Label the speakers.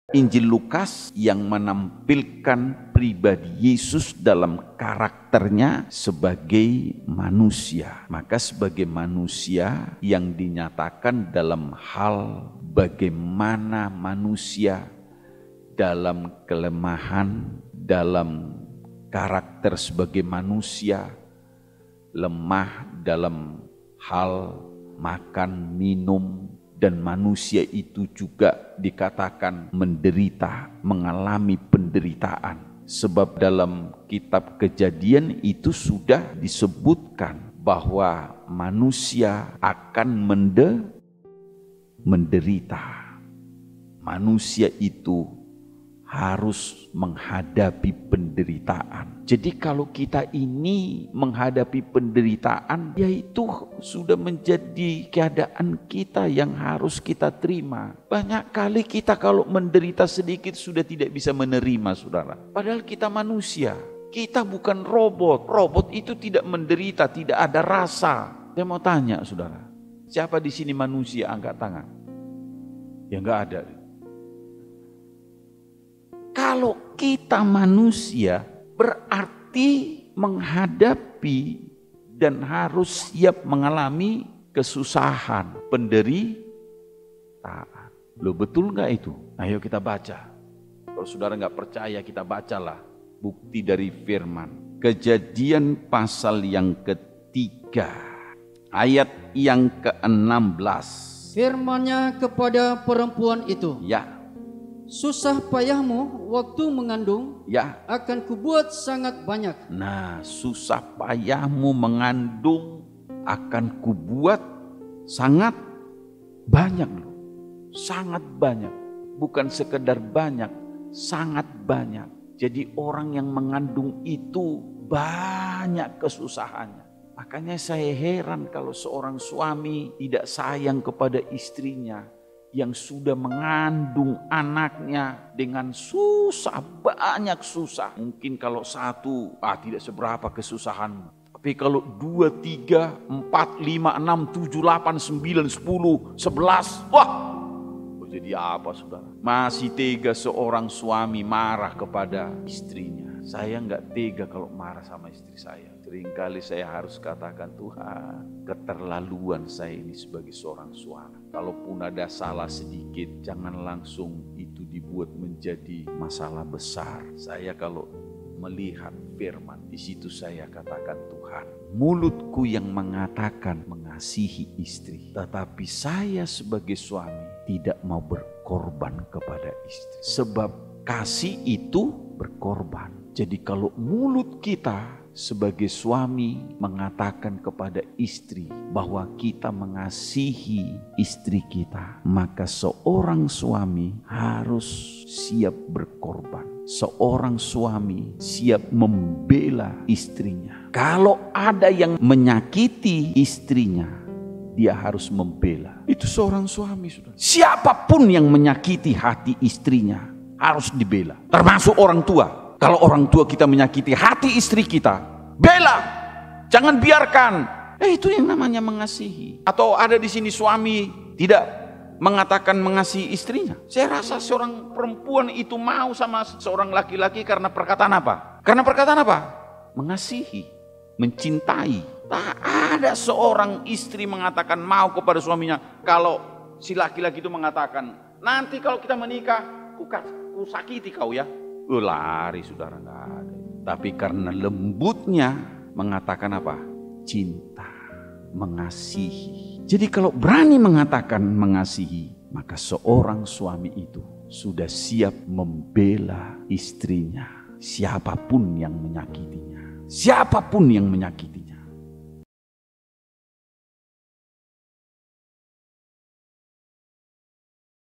Speaker 1: Injil Lukas yang menampilkan pribadi Yesus dalam karakternya sebagai manusia. Maka sebagai manusia yang dinyatakan dalam hal bagaimana manusia dalam kelemahan, dalam karakter sebagai manusia, lemah dalam hal makan, minum, dan manusia itu juga dikatakan menderita, mengalami penderitaan. Sebab dalam kitab Kejadian itu sudah disebutkan bahwa manusia akan menderita. Manusia itu harus menghadapi penderitaan. Jadi kalau kita ini menghadapi penderitaan, yaitu sudah menjadi keadaan kita yang harus kita terima. Banyak kali kita kalau menderita sedikit sudah tidak bisa menerima, saudara. Padahal kita manusia, kita bukan robot. Robot itu tidak menderita, tidak ada rasa. Saya mau tanya, saudara, siapa di sini manusia? Angkat tangan. Ya enggak ada. Kalau kita manusia berarti menghadapi dan harus siap mengalami kesusahan, penderitaan. Loh, betul nggak itu? Ayo kita baca. Kalau saudara nggak percaya, kita bacalah bukti dari firman. Kejadian pasal yang ketiga, ayat yang ke-16.
Speaker 2: Firman-Nya kepada perempuan itu,
Speaker 1: Ya.
Speaker 2: susah payahmu waktu mengandung,
Speaker 1: Ya,
Speaker 2: akan kubuat sangat banyak.
Speaker 1: nah, susah payahmu mengandung akan kubuat sangat banyak loh. Sangat banyak. Bukan sekedar banyak, sangat banyak. Jadi orang yang mengandung itu banyak kesusahannya. Makanya saya heran kalau seorang suami tidak sayang kepada istrinya yang sudah mengandung anaknya dengan susah, banyak susah. Mungkin kalau satu, tidak seberapa kesusahan. Tapi kalau 2, 3, 4, 5, 6, 7, 8, 9, 10, 11, wah! Jadi apa, saudara? Masih tega seorang suami marah kepada istrinya. Saya enggak tega kalau marah sama istri saya. Seringkali saya harus katakan, Tuhan, keterlaluan saya ini sebagai seorang suami. Kalaupun ada salah sedikit, jangan langsung itu dibuat menjadi masalah besar. Saya kalau melihat firman, di situ saya katakan, Tuhan, mulutku yang mengatakan mengasihi istri, tetapi saya sebagai suami tidak mau berkorban kepada istri. Sebab kasih itu berkorban. Jadi kalau mulut kita sebagai suami mengatakan kepada istri bahwa kita mengasihi istri kita, maka seorang suami harus siap berkorban. Seorang suami siap membela istrinya. Kalau ada yang menyakiti istrinya, dia harus membela. Itu seorang suami, saudara. Siapapun yang menyakiti hati istrinya harus dibela. Termasuk orang tua. Kalau orang tua kita menyakiti hati istri kita, bela. Jangan biarkan. Itu yang namanya mengasihi. Atau ada di sini suami tidak mengatakan mengasihi istrinya. Saya rasa seorang perempuan itu mau sama seorang laki-laki karena perkataan apa? Karena perkataan apa? Mengasihi, mencintai. Tak ada seorang istri mengatakan mau kepada suaminya kalau si laki-laki itu mengatakan, nanti kalau kita menikah, ku sakiti kau ya. Lari, saudara, nggak ada. Tapi karena lembutnya mengatakan apa? Cinta, mengasihi. Jadi kalau berani mengatakan mengasihi, maka seorang suami itu sudah siap membela istrinya. Siapapun yang menyakitinya. Siapapun yang menyakiti.